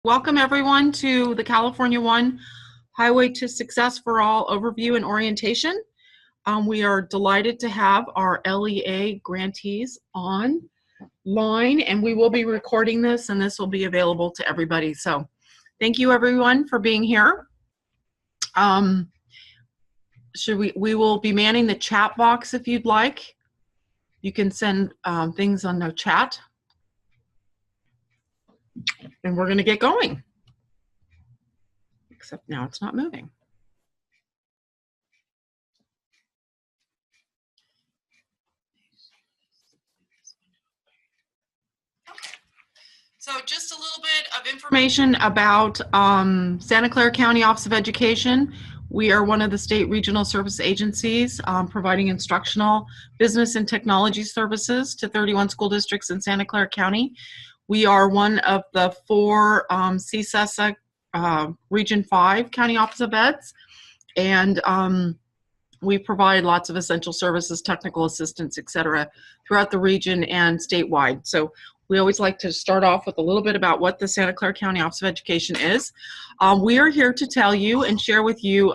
Welcome everyone to the California One Highway to Success for All overview and orientation. We are delighted to have our LEA grantees online, and we will be recording this, and this will be available to everybody. So thank you everyone for being here. We will be manning the chat box if you'd like. You can send things on the chat. And we're going to get going. Except now it's not moving. So just a little bit of information about Santa Clara County Office of Education. We are one of the state regional service agencies providing instructional, business, and technology services to 31 school districts in Santa Clara County. We are one of the 4 CSESA Region 5 County Office of Eds, and we provide lots of essential services, technical assistance, etc. throughout the region and statewide. So we always like to start off with a little bit about what the Santa Clara County Office of Education is. We are here to tell you and share with you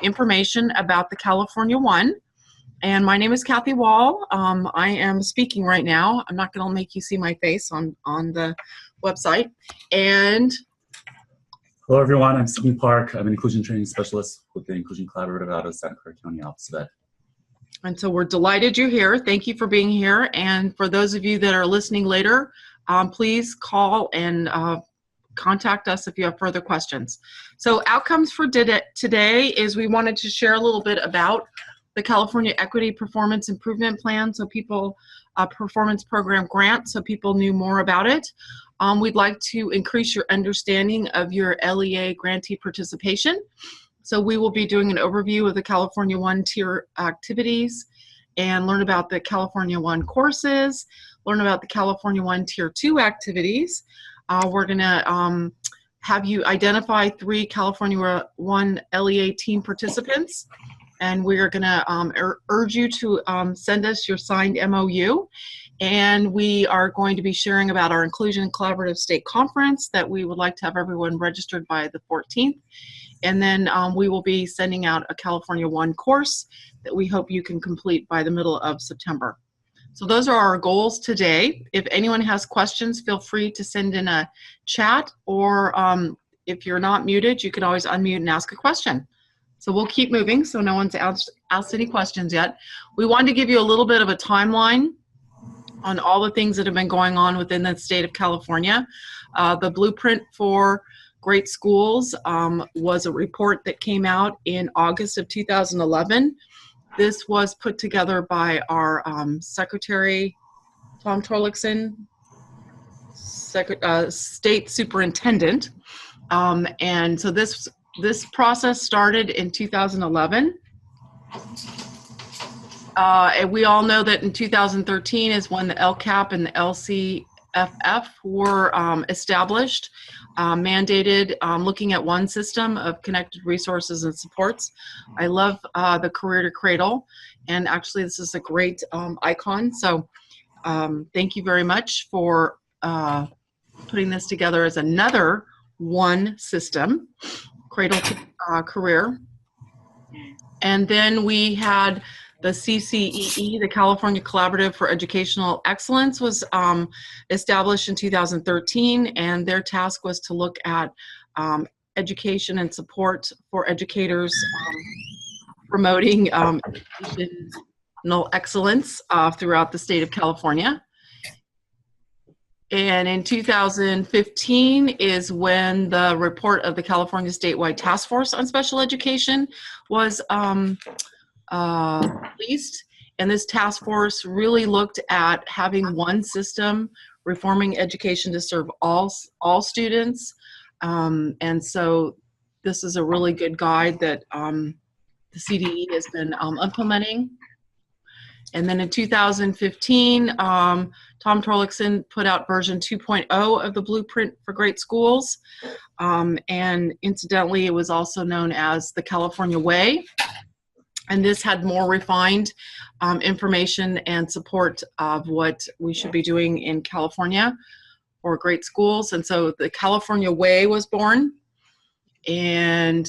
information about the California One. And my name is Kathy Wall. I am speaking right now. I'm not going to make you see my face on the website. And hello, everyone. I'm Stephen Park. I'm an inclusion training specialist with the Inclusion Collaborative out of Santa Clara County Office of Ed. And so we're delighted you're here. Thank you for being here. And for those of you that are listening later, please call and contact us if you have further questions. So outcomes for today is we wanted to share a little bit about the California Equity Performance Improvement Plan, so people, performance program grant, so people knew more about it. We'd like to increase your understanding of your LEA grantee participation. So we will be doing an overview of the California One tier activities and learn about the California One courses, learn about the California One Tier 2 activities. We're gonna have you identify 3 California One LEA team participants. And we are going to urge you to send us your signed MOU. And we are going to be sharing about our Inclusion Collaborative State Conference that we would like to have everyone registered by the 14th. And then we will be sending out a California One course that we hope you can complete by the middle of September. So those are our goals today. If anyone has questions, feel free to send in a chat, or if you're not muted, you can always unmute and ask a question. So we'll keep moving, so no one's asked any questions yet. We wanted to give you a little bit of a timeline on all the things that have been going on within the state of California. The Blueprint for Great Schools was a report that came out in August of 2011. This was put together by our Secretary, Tom Torlakson, State Superintendent. And so this process started in 2011. And we all know that in 2013 is when the LCAP and the LCFF were established, mandated, looking at one system of connected resources and supports. I love the Career to Cradle, and actually this is a great icon. So thank you very much for putting this together as another one system. Cradle to Career. And then we had the CCEE, the California Collaborative for Educational Excellence, was established in 2013, and their task was to look at education and support for educators, promoting educational excellence throughout the state of California. And in 2015 is when the report of the California Statewide Task Force on Special Education was released. And this task force really looked at having one system, reforming education to serve all students. And so this is a really good guide that the CDE has been implementing. And then in 2015, Tom Torlakson put out version 2.0 of the Blueprint for Great Schools. And incidentally, it was also known as the California Way. And this had more refined information and support of what we should be doing in California. or great schools. And so the California Way was born. And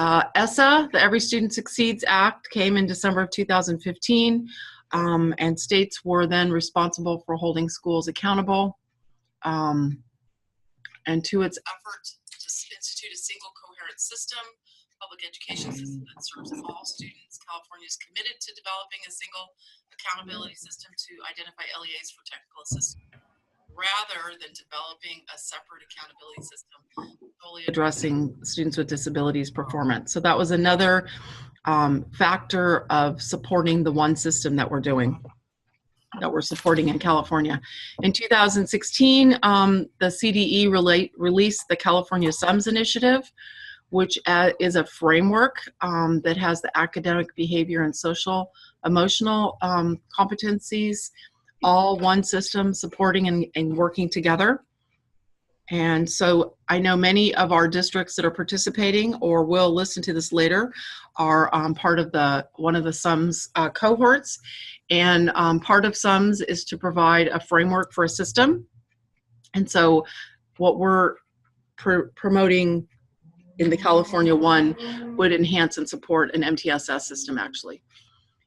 ESSA, the Every Student Succeeds Act, came in December of 2015. And states were then responsible for holding schools accountable. And to its effort to institute a single coherent system, public education system that serves all students, California is committed to developing a single accountability system to identify LEAs for technical assistance, rather than developing a separate accountability system solely addressing students with disabilities performance. So that was another factor of supporting the one system that we're doing, that we're supporting in California. In 2016, the CDE released the California SUMS Initiative, which is a framework that has the academic, behavior, and social, emotional competencies, all one system supporting and working together. And so I know many of our districts that are participating or will listen to this later are part of one of the SUMS cohorts. And part of SUMS is to provide a framework for a system. And so what we're promoting in the California One would enhance and support an MTSS system, actually.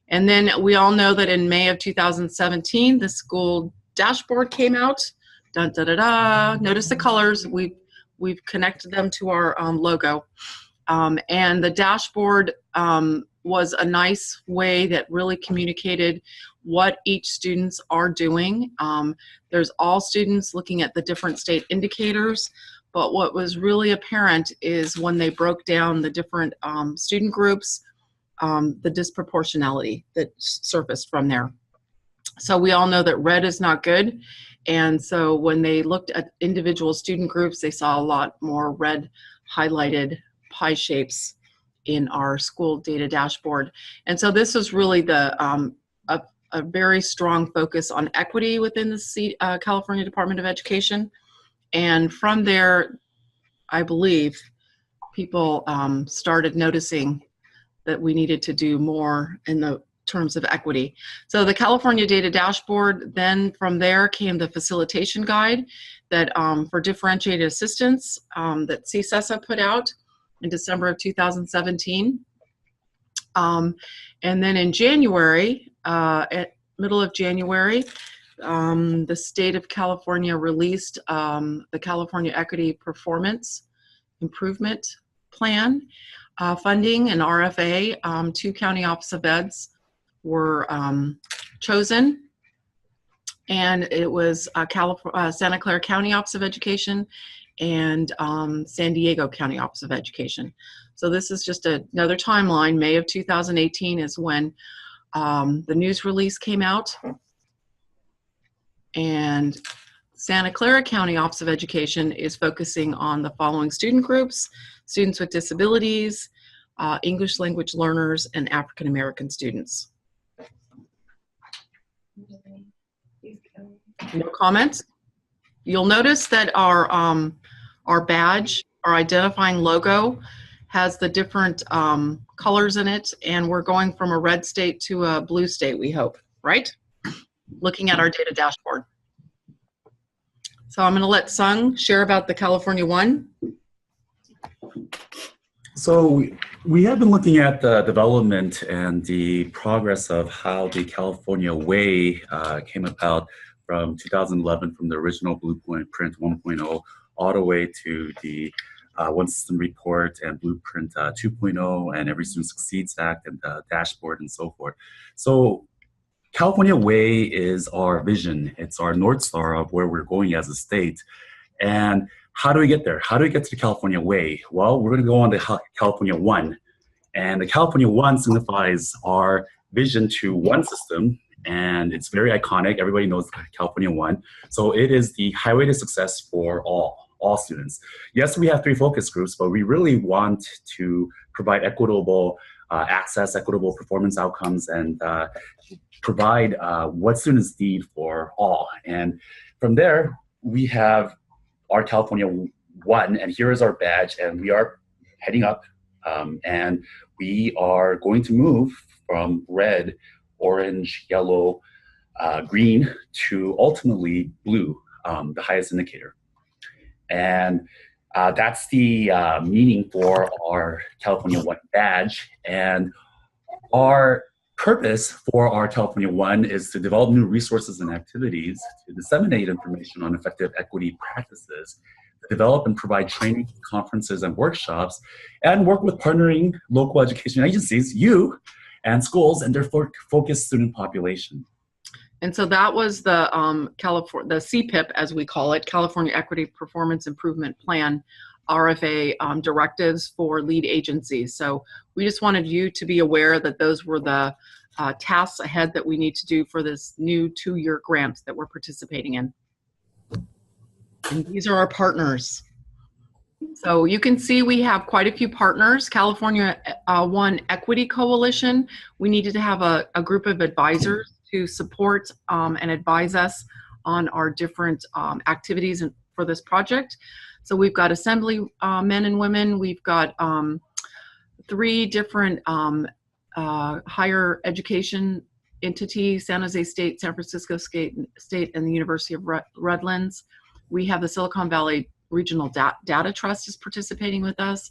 And then we all know that in May of 2017, the school dashboard came out. Dun, da, da, da. Notice the colors. We've connected them to our logo. And the dashboard was a nice way that really communicated what each students are doing. There's all students looking at the different state indicators, but what was really apparent is when they broke down the different student groups, the disproportionality that surfaced from there. So we all know that red is not good. And so when they looked at individual student groups, they saw a lot more red highlighted pie shapes in our school data dashboard. And so this was really a very strong focus on equity within the California Department of Education. And from there, I believe people started noticing that we needed to do more in the terms of equity. So the California Data Dashboard, then from there came the facilitation guide that for differentiated assistance that CSESA put out in December of 2017. And then in January, at middle of January, the state of California released the California Equity Performance Improvement Plan funding, and RFA. 2 county office of eds were chosen, and it was Santa Clara County Office of Education and San Diego County Office of Education. So this is just another timeline. May of 2018 is when the news release came out, and Santa Clara County Office of Education is focusing on the following student groups: students with disabilities, English language learners, and African American students. No comments? You'll notice that our badge, our identifying logo, has the different colors in it, and we're going from a red state to a blue state, we hope, right? Looking at our data dashboard. So I'm going to let Sung share about the California One. So we have been looking at the development and the progress of how the California Way came about from 2011, from the original Blueprint 1.0 all the way to the One System Report and Blueprint 2.0 and Every Student Succeeds Act and the dashboard and so forth. So California Way is our vision. It's our North Star of where we're going as a state. And how do we get there? How do we get to the California Way? Well, we're going to go on to California One. And the California One signifies our vision to one system, and it's very iconic. Everybody knows California One. So it is the highway to success for all students. Yes, we have 3 focus groups, but we really want to provide equitable access, equitable performance outcomes, and provide what students need for all. And from there, we have our California One, and here is our badge, and we are heading up, and we are going to move from red, orange, yellow, green to ultimately blue the highest indicator. And that's the meaning for our California 1 badge. And our purpose for our California 1 is to develop new resources and activities, to disseminate information on effective equity practices, to develop and provide training, conferences, and workshops, and work with partnering local education agencies, you, and schools, and their focused student population. And so that was the the CEPIP, as we call it, California Equity Performance Improvement Plan, RFA directives for lead agencies. So we just wanted you to be aware that those were the tasks ahead that we need to do for this new 2-year grant that we're participating in. And these are our partners. So you can see we have quite a few partners. California 1 Equity Coalition, we needed to have a group of advisors to support and advise us on our different activities for this project. So we've got Assembly men and women, we've got 3 different higher education entities, San Jose State, San Francisco State, and the University of Redlands. We have the Silicon Valley Regional Data Trust is participating with us.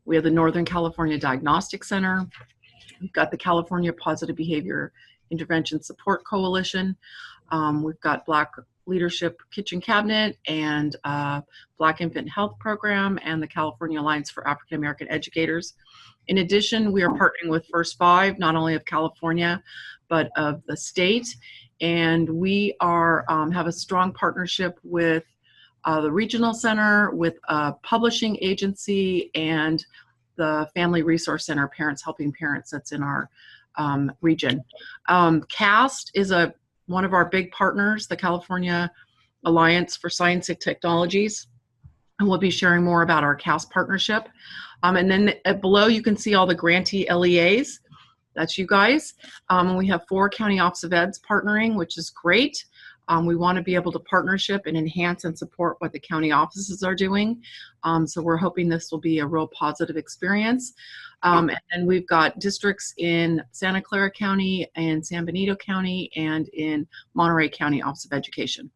We have the Northern California Diagnostic Center. We've got the California Positive Behavior Intervention Support Coalition. We've got Black Leadership Kitchen Cabinet and Black Infant Health Program and the California Alliance for African American Educators. In addition, we are partnering with First 5, not only of California, but of the state. And we are have a strong partnership with the Regional Center, with a publishing agency, and the Family Resource Center, Parents Helping Parents, that's in our region. CAST is one of our big partners, the California Alliance for Science and Technologies, and we'll be sharing more about our CAST partnership. And then below you can see all the grantee LEAs. That's you guys. And we have 4 county office of eds partnering, which is great. We want to be able to partnership and enhance and support what the county offices are doing. So we're hoping this will be a real positive experience. And we've got districts in Santa Clara County and San Benito County and in Monterey County Office of Education.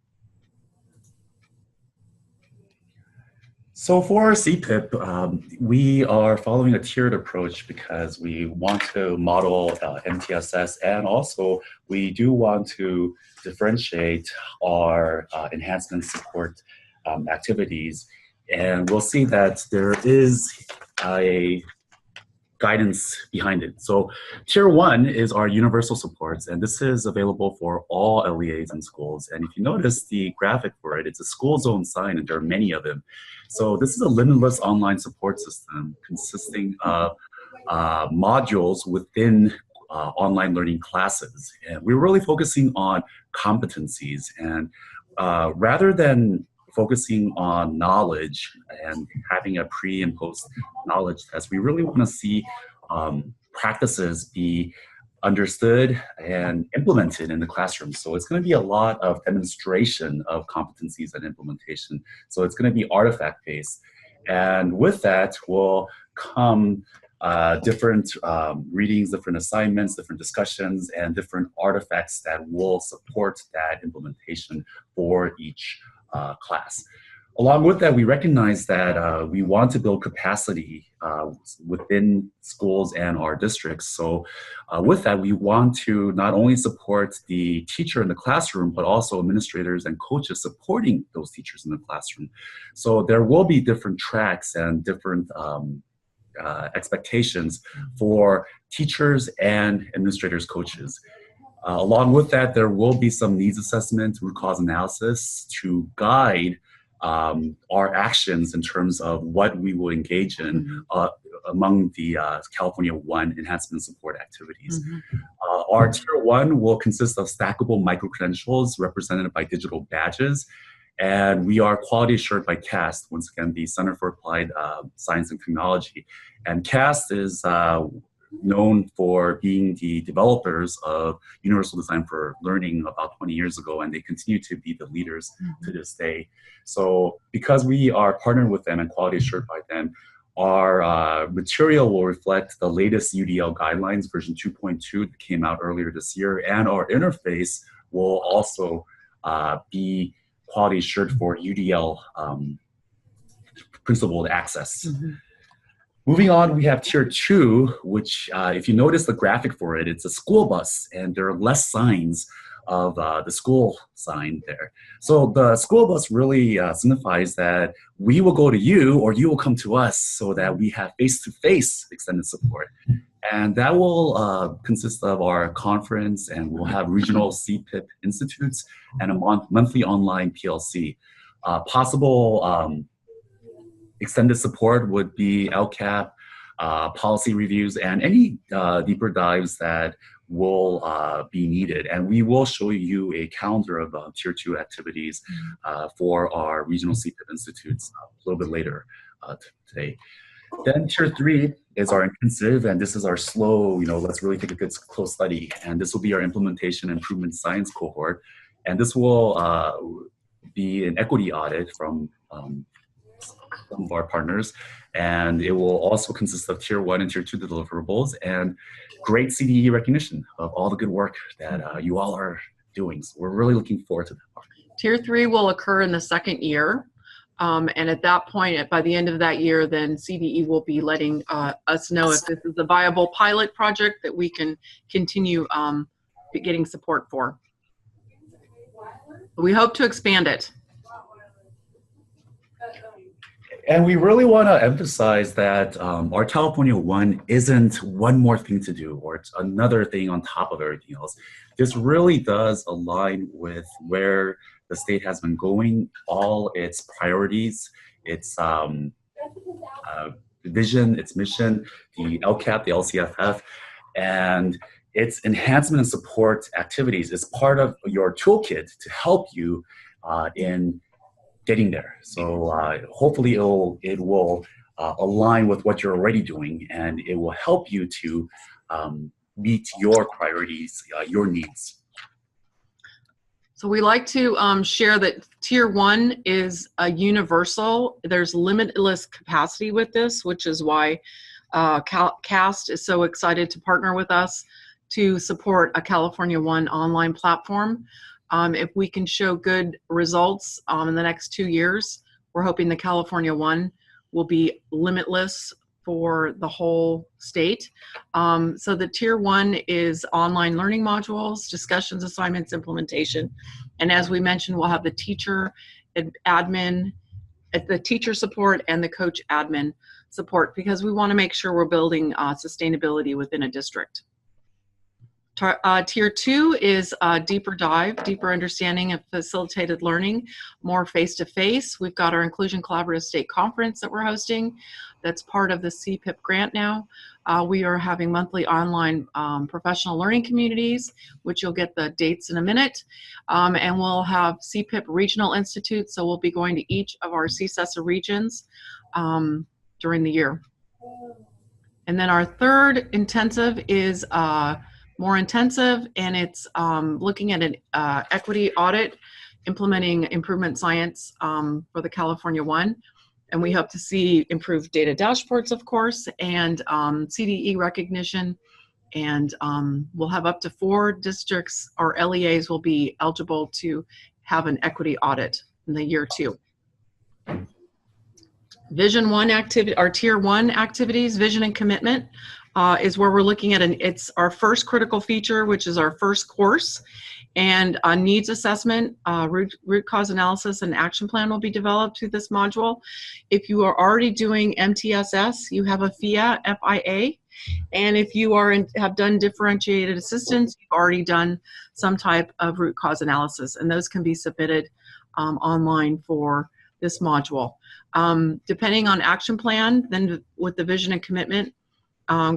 So for our CEPIP, we are following a tiered approach because we want to model MTSS, and also we do want to differentiate our enhancement support activities. And we'll see that there is a guidance behind it. So tier 1 is our universal supports, and this is available for all LEAs in schools. And if you notice the graphic for it, it's a school zone sign, and there are many of them. So this is a limitless online support system consisting of modules within online learning classes. And we're really focusing on competencies, and rather than focusing on knowledge and having a pre and post knowledge test, we really want to see practices be understood and implemented in the classroom. So it's going to be a lot of demonstration of competencies and implementation. So it's going to be artifact based. And with that will come different readings, different assignments, different discussions, and different artifacts that will support that implementation for each class. Along with that, we recognize that we want to build capacity within schools and our districts. So with that, we want to not only support the teacher in the classroom, but also administrators and coaches supporting those teachers in the classroom. So there will be different tracks and different expectations for teachers and administrators, coaches. Along with that, there will be some needs assessment, root cause analysis to guide our actions in terms of what we will engage in among the California 1 enhancement support activities. Our tier 1 will consist of stackable micro-credentials represented by digital badges. And we are quality assured by CAST, once again, the Center for Applied Science and Technology. And CAST is known for being the developers of Universal Design for Learning about 20 years ago, and they continue to be the leaders to this day. So because we are partnered with them and quality assured by them, our material will reflect the latest UDL guidelines, version 2.2 that came out earlier this year, and our interface will also be quality assured for UDL principled access. Mm-hmm. Moving on, we have tier 2, which if you notice the graphic for it, it's a school bus, and there are less signs of the school sign there. So the school bus really signifies that we will go to you or you will come to us so that we have face-to-face extended support. And that will consist of our conference, and we'll have regional CEPIP institutes and a monthly online PLC. Possible extended support would be LCAP, policy reviews, and any deeper dives that will be needed. And we will show you a calendar of tier 2 activities for our regional CEPIP institutes a little bit later today. Then tier 3 is our intensive, and this is our slow, let's really take a good close study. And this will be our implementation improvement science cohort. And this will be an equity audit from some of our partners. And it will also consist of tier 1 and tier 2 deliverables and great CDE recognition of all the good work that you all are doing. So we're really looking forward to that part. Tier 3 will occur in the second year. And at that point, by the end of that year, then CDE will be letting us know if this is a viable pilot project that we can continue getting support for. We hope to expand it. And we really want to emphasize that our California 1 isn't one more thing to do, or it's another thing on top of everything else. This really does align with where the state has been going, all its priorities, its vision, its mission, the LCAP, the LCFF, and its enhancement and support activities is part of your toolkit to help you in getting there. So hopefully it will align with what you're already doing, and it will help you to meet your priorities, your needs. So we like to share that tier 1 is a universal. There's limitless capacity with this, which is why CAST is so excited to partner with us to support a California 1 online platform. If we can show good results in the next 2 years, we're hoping the California 1 will be limitless for the whole state. So the tier 1 is online learning modules, discussions, assignments, implementation. And as we mentioned, we'll have the teacher admin, the teacher support and the coach admin support, because we want to make sure we're building sustainability within a district. Tier 2 is a deeper dive, deeper understanding of facilitated learning, more face-to-face. We've got our Inclusion Collaborative State Conference that we're hosting. That's part of the CEPIP grant now. We are having monthly online professional learning communities, which you'll get the dates in a minute. And we'll have CEPIP Regional Institutes, so we'll be going to each of our CSESA regions during the year. And then our third intensive is more intensive, and it's looking at an equity audit, implementing improvement science for the California 1. And we hope to see improved data dashboards, of course, and CDE recognition. And we'll have up to 4 districts, or LEAs will be eligible to have an equity audit in the year 2. Vision 1 activity, our tier 1 activities, vision and commitment, is where we're looking at it's our first critical feature, which is our first course, and a needs assessment, root cause analysis, and action plan will be developed through this module. If you are already doing MTSS, you have a FIA, FIA, and if you have done differentiated assistance, you've already done some type of root cause analysis, and those can be submitted online for this module. Depending on action plan, then with the vision and commitment,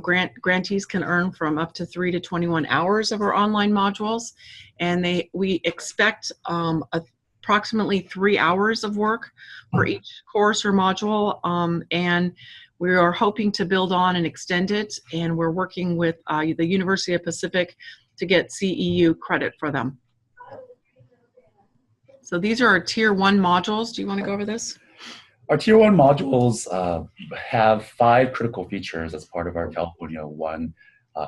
grantees can earn from up to 3 to 21 hours of our online modules, and we expect approximately 3 hours of work for each course or module, and we are hoping to build on and extend it, and we're working with the University of Pacific to get CEU credit for them. So these are our tier 1 modules. Do you want to go over this? Our tier 1 modules have 5 critical features as part of our California 1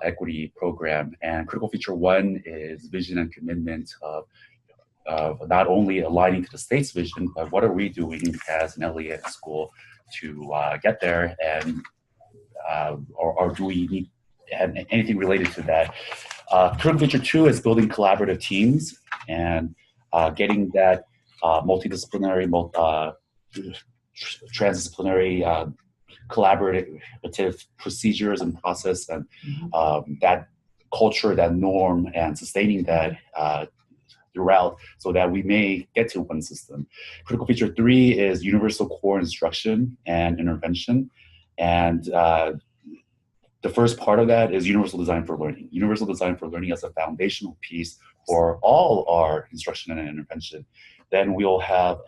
equity program. And critical feature 1 is vision and commitment of not only aligning to the state's vision, but what are we doing as an LEA school to get there, and or do we need anything related to that? Critical feature 2 is building collaborative teams and getting that multidisciplinary, transdisciplinary collaborative procedures and process, and that culture, that norm, and sustaining that throughout, so that we may get to one system. Critical feature 3 is universal core instruction and intervention. And the first part of that is universal design for learning. Universal design for learning as a foundational piece for all our instruction and intervention. Then we'll have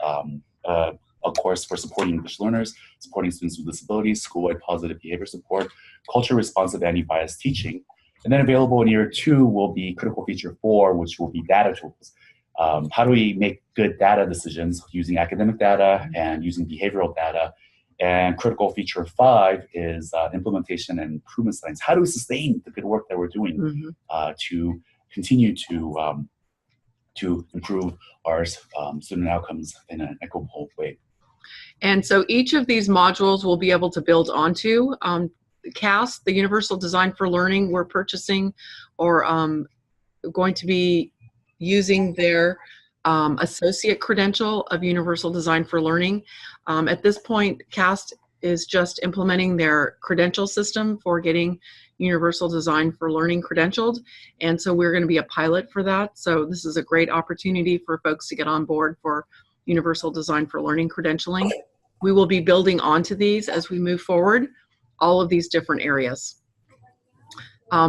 a course for supporting English learners, supporting students with disabilities, school-wide positive behavior support, culture-responsive anti-bias teaching. And then available in year 2 will be critical feature 4, which will be data tools. How do we make good data decisions using academic data and using behavioral data? And critical feature 5 is implementation and improvement science. How do we sustain the good work that we're doing to continue to improve our student outcomes in an equitable way? And so each of these modules will be able to build onto. CAST, the Universal Design for Learning, we're purchasing or going to be using their associate credential of Universal Design for Learning. At this point, CAST is just implementing their credential system for getting Universal Design for Learning credentialed, and so we're going to be a pilot for that. So this is a great opportunity for folks to get on board for Universal Design for Learning credentialing. We will be building onto these as we move forward, all of these different areas.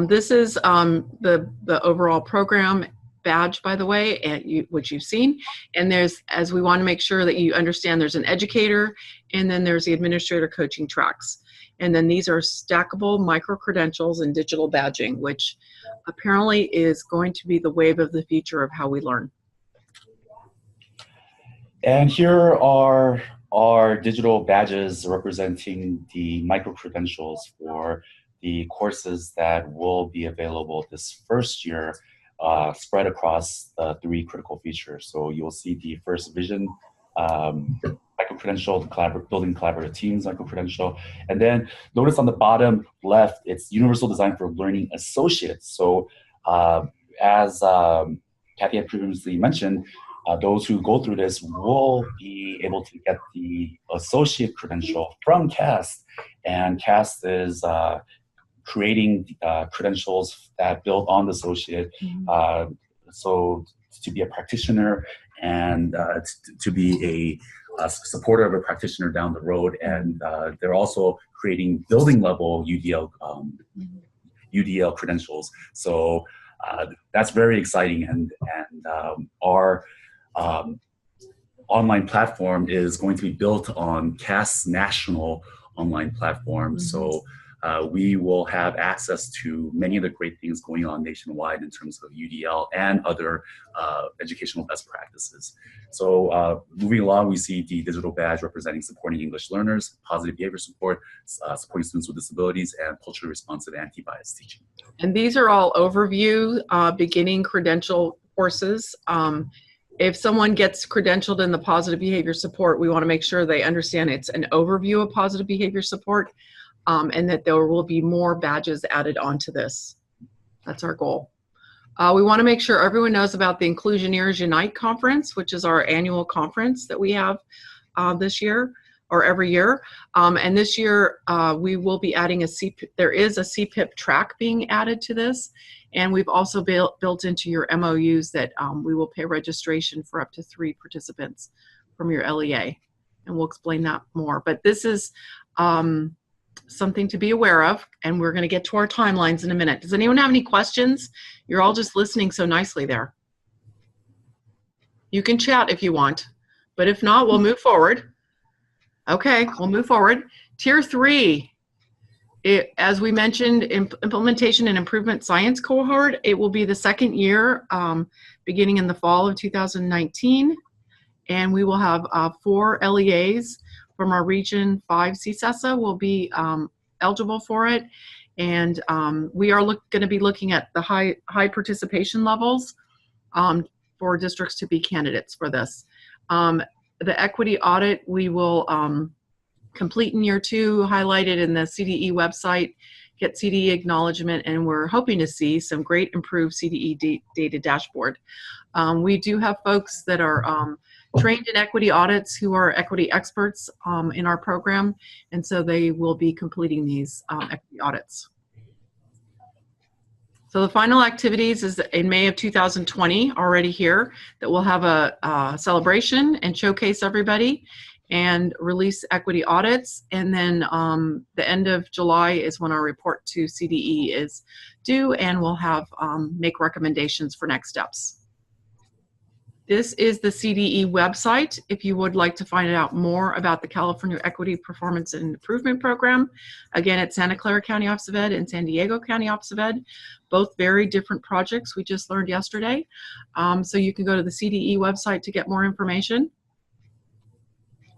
This is the overall program badge, by the way, and which you've seen. And there's, as we want to make sure that you understand, there's an educator, and then there's the administrator coaching tracks. And then these are stackable micro-credentials and digital badging, which apparently is going to be the wave of the future of how we learn. And here are our digital badges representing the micro-credentials for the courses that will be available this first year, spread across the 3 critical features. So you'll see the first vision micro-credential, building collaborative teams micro-credential. And then notice on the bottom left, it's Universal Design for Learning Associates. So as Kathy had previously mentioned, those who go through this will be able to get the associate credential from CAST. And CAST is creating credentials that build on the associate. So to be a practitioner and to be a supporter of a practitioner down the road. And they're also creating building level UDL credentials. So that's very exciting. And our online platform is going to be built on CAST's national online platform. So we will have access to many of the great things going on nationwide in terms of UDL and other educational best practices. So moving along, we see the digital badge representing supporting English learners, positive behavior support, supporting students with disabilities, and culturally responsive anti-bias teaching. And these are all overview beginning credential courses. If someone gets credentialed in the positive behavior support, we want to make sure they understand it's an overview of positive behavior support, and that there will be more badges added onto this. That's our goal. We want to make sure everyone knows about the Inclusioneers Unite conference, which is our annual conference that we have this year, or every year. And this year we will be adding a CEPIP. There is a CEPIP track being added to this. And we've also built into your MOUs that we will pay registration for up to 3 participants from your LEA. And we'll explain that more. But this is something to be aware of, and we're going to get to our timelines in a minute. Does anyone have any questions? You're all just listening so nicely there. You can chat if you want, but if not, we'll move forward. Okay, we'll move forward. Tier 3. As we mentioned, implementation and improvement science cohort, it will be the 2nd year beginning in the fall of 2019, and we will have 4 LEAs from our Region 5 CSESA will be eligible for it, and we are going to be looking at the high participation levels for districts to be candidates for this. The equity audit we will complete in year 2, highlighted in the CDE website, get CDE acknowledgement, and we're hoping to see some great improved CDE data dashboard. We do have folks that are trained in equity audits who are equity experts in our program, and so they will be completing these equity audits. So the final activities is in May of 2020, already here, that we'll have a celebration and showcase everybody and release equity audits. And then the end of July is when our report to CDE is due, and we'll have make recommendations for next steps. This is the CDE website if you would like to find out more about the California Equity Performance and Improvement Program. Again, it's Santa Clara County Office of Ed and San Diego County Office of Ed, both very different projects we just learned yesterday. So you can go to the CDE website to get more information.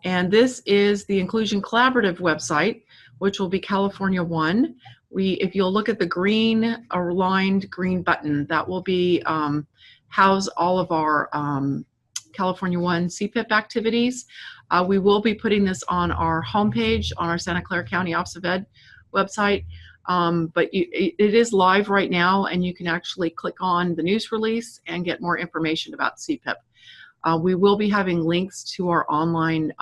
And this is the Inclusion Collaborative website, which will be California One. If you'll look at the green aligned green button, that will be house all of our California One CEPIP activities. We will be putting this on our homepage on our Santa Clara County Office of Ed website, but it is live right now, and you can actually click on the news release and get more information about CEPIP. We will be having links to our online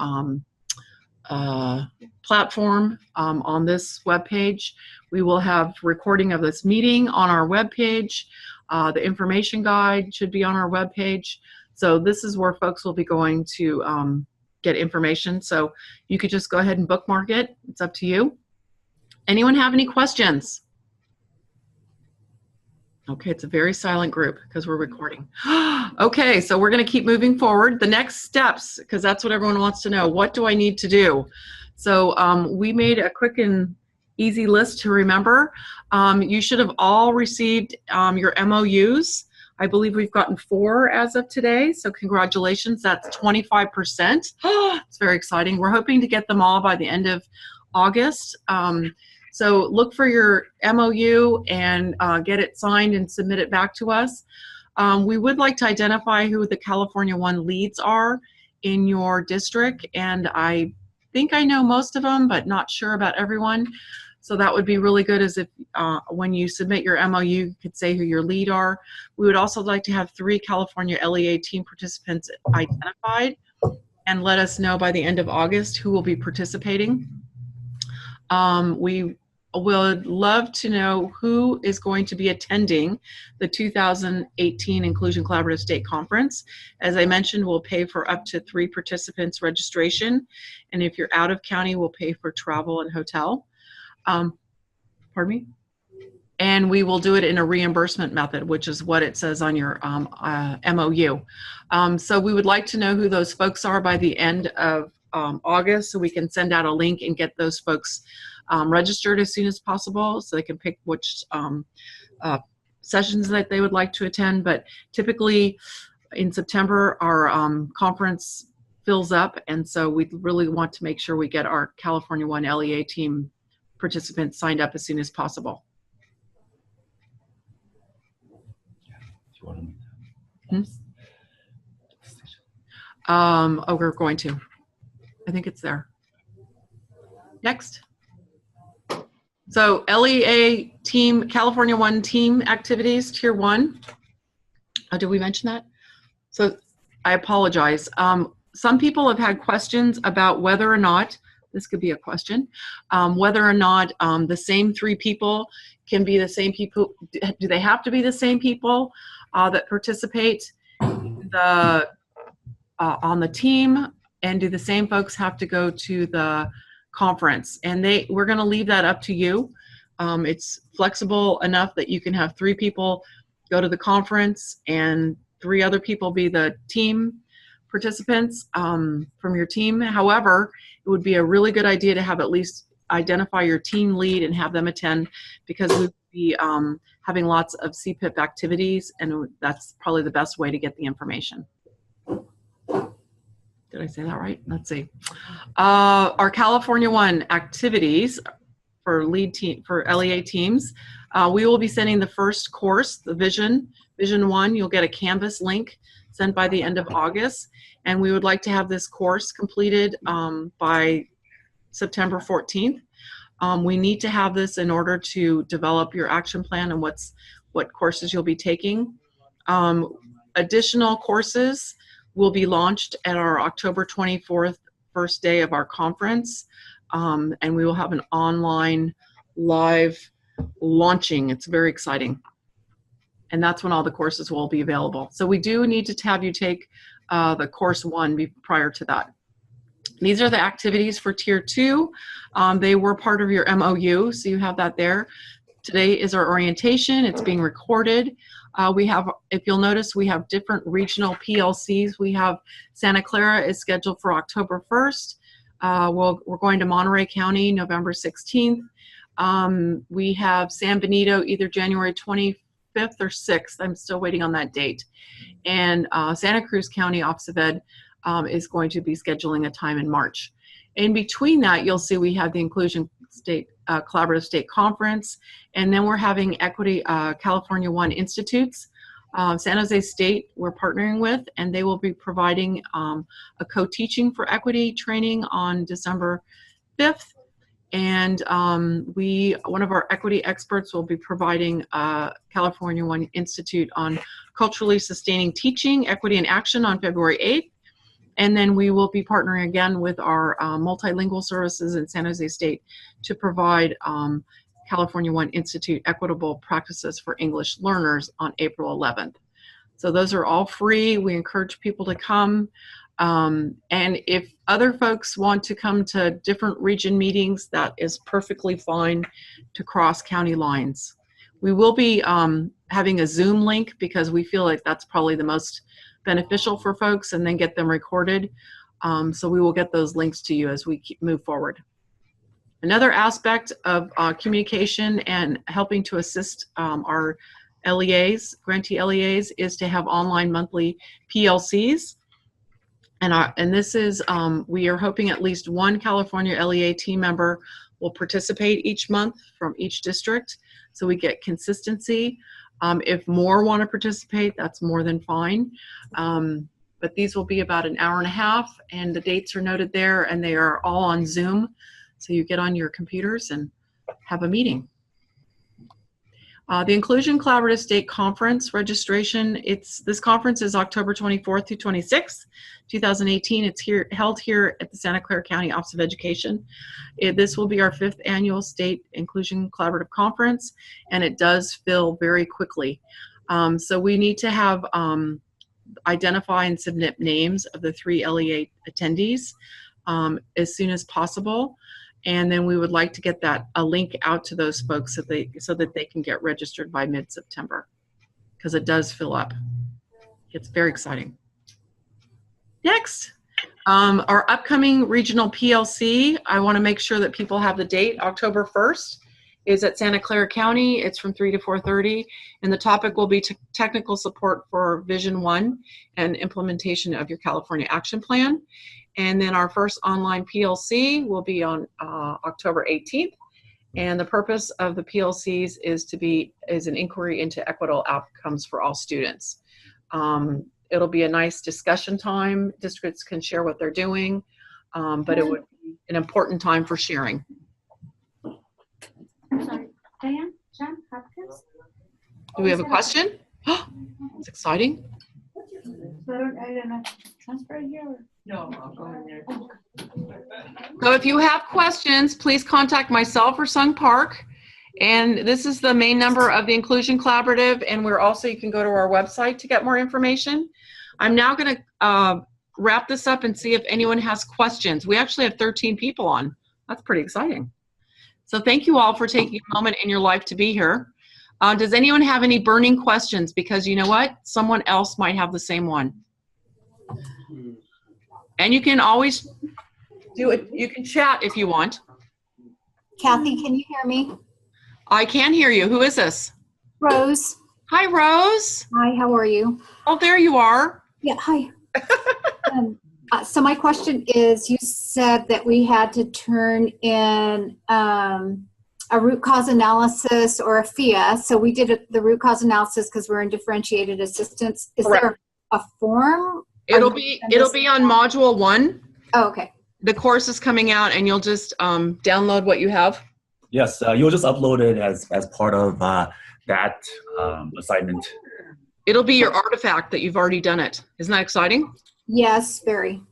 platform on this webpage. We will have recording of this meeting on our webpage. The information guide should be on our webpage. So this is where folks will be going to get information. So you could just go ahead and bookmark it. It's up to you. Anyone have any questions? Okay, it's a very silent group because we're recording. Okay, so we're going to keep moving forward. The next steps, because that's what everyone wants to know. What do I need to do? So we made a quick and easy list to remember. You should have all received your MOUs. I believe we've gotten 4 as of today, so congratulations. That's 25%. It's very exciting. We're hoping to get them all by the end of August. So look for your MOU and get it signed and submit it back to us. We would like to identify who the California One leads are in your district, and I think I know most of them, but not sure about everyone. So that would be really good, as if when you submit your MOU, you could say who your lead are. We would also like to have 3 California LEA team participants identified and let us know by the end of August who will be participating. We would love to know who is going to be attending the 2018 Inclusion Collaborative State Conference. As I mentioned, we'll pay for up to 3 participants registration. And if you're out of county, we'll pay for travel and hotel. Pardon me? And we will do it in a reimbursement method, which is what it says on your MOU. So we would like to know who those folks are by the end of August, so we can send out a link and get those folks registered as soon as possible, so they can pick which sessions that they would like to attend. But typically in September, our conference fills up, and so we really want to make sure we get our California One LEA team participants signed up as soon as possible. Oh, we're going to. I think it's there. Next. So LEA team, California One team activities, Tier 1. Did we mention that? So I apologize. Some people have had questions about whether or not, this could be a question, whether or not the same 3 people can be the same people. Do they have to be the same people that participate on the team? And do the same folks have to go to the conference? And we're going to leave that up to you. It's flexible enough that you can have 3 people go to the conference and 3 other people be the team participants from your team. However, it would be a really good idea to have at least identify your team lead and have them attend, because we'll be having lots of CEPIP activities, and that's probably the best way to get the information. Did I say that right? Let's see. Our California One activities for LEA teams, we will be sending the first course, the Vision 1. You'll get a Canvas link sent by the end of August. And we would like to have this course completed by September 14th. We need to have this in order to develop your action plan and what courses you'll be taking. Additional courses will be launched at our October 24th first day of our conference, and we will have an online live launching. It's very exciting, and that's when all the courses will be available. So we do need to have you take the course 1 prior to that. These are the activities for Tier 2. They were part of your MOU, so you have that there. Today is our orientation. It's being recorded. We have, if you'll notice, we have different regional PLCs. We have Santa Clara is scheduled for October 1st. We're going to Monterey County November 16th. We have San Benito either January 25th or 6th. I'm still waiting on that date. And Santa Cruz County Office of Ed is going to be scheduling a time in March. In between that, you'll see we have the Inclusion Collaborative State Conference, and then we're having Equity California 1 Institutes. San Jose State we're partnering with, and they will be providing a co-teaching for equity training on December 5th. And one of our equity experts will be providing California 1 Institute on culturally sustaining teaching, equity in action on February 8th. And then we will be partnering again with our multilingual services in San Jose State to provide California 1 Institute equitable practices for English learners on April 11th. So those are all free. We encourage people to come. And if other folks want to come to different region meetings, that is perfectly fine to cross county lines. We will be having a Zoom link because we feel like that's probably the most beneficial for folks, and then get them recorded. So we will get those links to you as we move forward. Another aspect of communication and helping to assist our LEAs, grantee LEAs, is to have online monthly PLCs. And this is, we are hoping at least one California LEA team member will participate each month from each district, so we get consistency. If more want to participate, that's more than fine. But these will be about an hour and a half, and the dates are noted there, and they are all on Zoom. So you get on your computers and have a meeting. The Inclusion Collaborative State Conference registration, this conference is October 24th through 26th, 2018. It's held here at the Santa Clara County Office of Education. This will be our 5th annual State Inclusion Collaborative Conference, and it does fill very quickly. So we need to have identify and submit names of the 3 LEA attendees as soon as possible. And then we would like to get a link out to those folks so that they can get registered by mid-September, because it does fill up. It's very exciting. Next, our upcoming regional PLC. I want to make sure that people have the date. October 1st is at Santa Clara County. It's from 3 to 4:30, and the topic will be technical support for Vision 1 and implementation of your California Action Plan. And then our first online PLC will be on October 18th. And the purpose of the PLCs is an inquiry into equitable outcomes for all students. It'll be a nice discussion time. Districts can share what they're doing, but it would be an important time for sharing. I'm sorry, Diane, John Hopkins? Do we have a question? It's exciting. I don't know. Transfer here? Or? No, I'll go in there. So if you have questions, please contact myself or Sung Park. And this is the main number of the Inclusion Collaborative, and you can go to our website to get more information. I'm now going to wrap this up and see if anyone has questions. We actually have 13 people on. That's pretty exciting. So thank you all for taking a moment in your life to be here. Does anyone have any burning questions? Because you know what? Someone else might have the same one. And you can always do it. You can chat if you want. Kathy, can you hear me? I can hear you. Who is this? Rose. Hi, Rose. Hi, how are you? Oh, there you are. Yeah, hi. So my question is, you said that we had to turn in a root cause analysis or a FIA. So we did the root cause analysis because we're in differentiated assistance. Is Correct. there a form? It'll be on module 1. Oh, okay. The course is coming out, and you'll just download what you have. Yes, you'll just upload it as part of that assignment. It'll be your artifact that you've already done it. Isn't that exciting? Yes, very.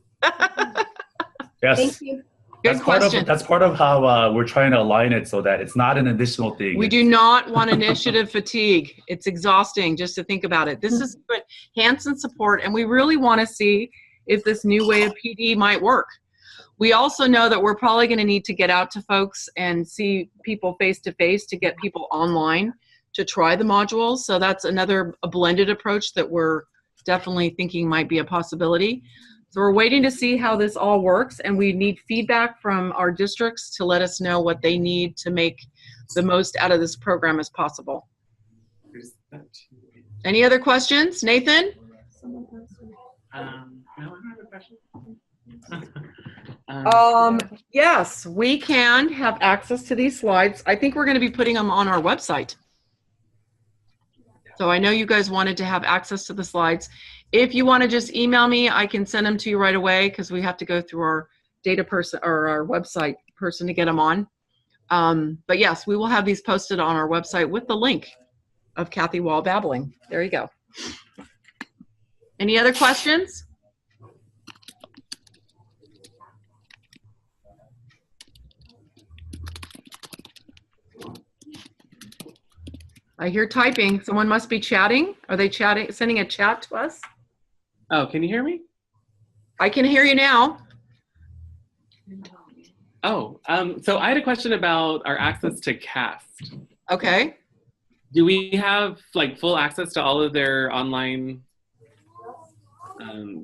Yes. Thank you. Good question. That's part of how we're trying to align it so that it's not an additional thing. We do not want initiative fatigue. It's exhausting just to think about it. This is good hands-on support, and we really want to see if this new way of PD might work. We also know that we're probably going to need to get out to folks and see people face-to-face to get people online to try the modules. So that's a blended approach that we're definitely thinking might be a possibility. So we're waiting to see how this all works, and we need feedback from our districts to let us know what they need to make the most out of this program as possible. Any other questions? Nathan? Yes, we can have access to these slides. I think we're going to be putting them on our website. So I know you guys wanted to have access to the slides. If you want to just email me, I can send them to you right away because we have to go through our data person or our website person to get them on. But yes, we will have these posted on our website with the link of Kathy Wall babbling. There you go. Any other questions? I hear typing. Someone must be chatting. Are they chatting, sending a chat to us? Oh, can you hear me? I can hear you now. Oh, so I had a question about our access to CAST. Okay. Do we have like full access to all of their online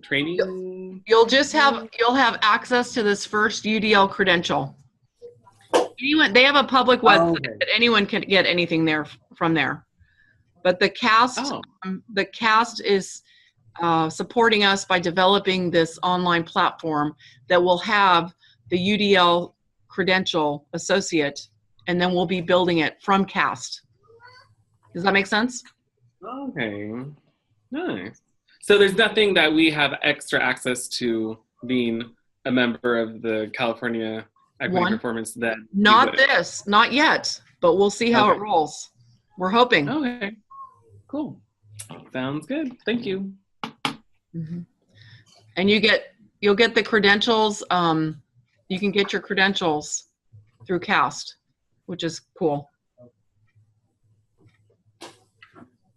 training? You'll have access to this first UDL credential. They have a public website that anyone can get anything there from there. But the CAST is supporting us by developing this online platform that will have the UDL credential associate, and then we'll be building it from CAST. Does that make sense? Okay, nice. So there's nothing that we have extra access to being a member of the California Equity Performance that not yet, but we'll see how it rolls. We're hoping. Okay, cool. Sounds good. Thank you. Mm-hmm. And you'll get the credentials. You can get your credentials through CAST, which is cool.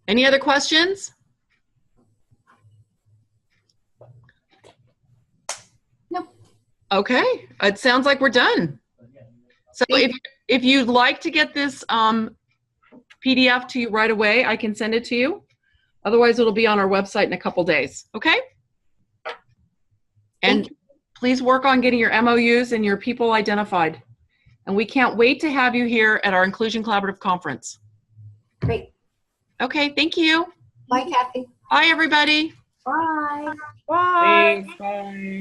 Any other questions? Nope. Okay, it sounds like we're done. So if you'd like to get this PDF to you right away, I can send it to you. Otherwise, it'll be on our website in a couple days, okay? And please work on getting your MOUs and your people identified. And we can't wait to have you here at our Inclusion Collaborative Conference. Great. Okay, thank you. Bye, Kathy. Bye, everybody. Bye. Bye. Thanks. Bye.